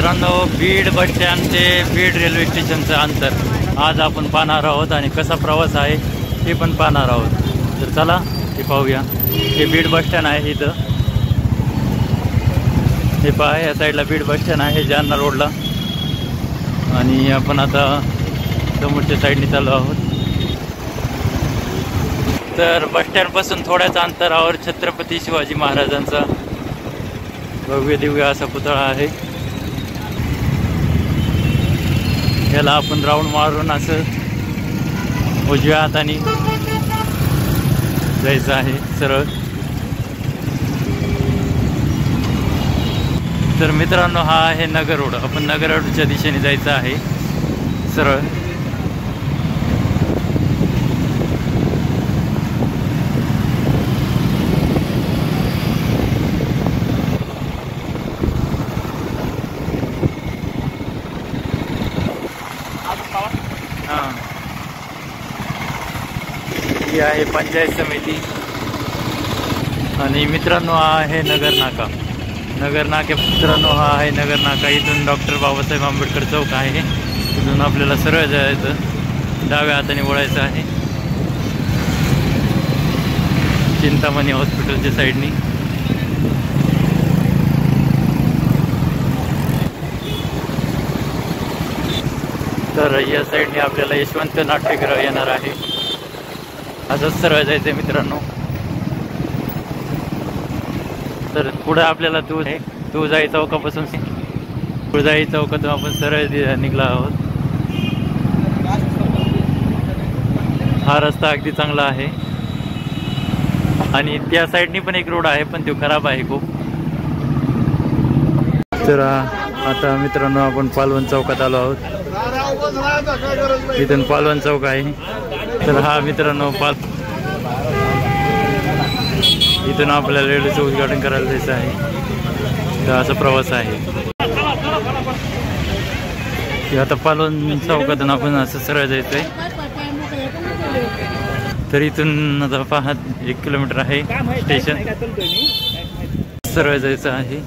मित्रांनो, Beed bus stand ते Beed railway स्टेशनचं अंतर आज आपण पाहणार आहोत आणि कसा प्रवास आहे ते पण पाहणार आहोत। तर चला ते पाहूया। हे बीड बस स्टँड आहे। इथं हे पहा, या साईडला बीड बस स्टँड आहे जालना रोडला आणि आपण आता समोरच्या साईडने चाललो आहोत। तर बस स्टँड पासून थोड्याच अंतरावर छत्रपती शिवाजी महाराजांचा भव्य दिव्य असा पुतळा आहे। याला आपण राऊंड मारून असं उजव्या हाताने जायचं आहे सरळ। तर मित्रांनो, हा आहे नगर रोड। आपण नगर रोडच्या दिशेने जायचं आहे सरळ। ही आहे पंचायत समिती आणि मित्रांनो हा आहे नगर नाका। नगर नाके मित्रांनो, हा आहे नगर नाका। इथून डॉक्टर बाबासाहेब आंबेडकर चौक आहे। इथून आपल्याला सरळ जायचं, डाव्या हाताने वळायचं आहे चिंतामणी हॉस्पिटलच्या साईडनी। तर या साईडने आपल्याला यशवंत नाट्यगृह येणार आहे। असंच सरळ जायचं मित्रांनो। तर पुढे आपल्याला तुळजाई चौकापासून तुळजाई चौकातून आपण सरळ निघलो आहोत। हा रस्ता अगदी चांगला आहे आणि त्या साईडनी पण एक रोड आहे, पण तो खराब आहे खूप। तर आता मित्रांनो, आपण पालवण चौकात आलो आहोत। इथून पालवण चौक आहे। तर हा मित्रांनो इथून आपल्याला रेल्वेचं उद्घाटन करायला जायचं आहे। तर असा प्रवास आहे। आता पालवण चौकातून आपण असं सरळ जायचं आहे। तर इथून आता 1 किलोमीटर आहे स्टेशन, सरळ जायचं आहे।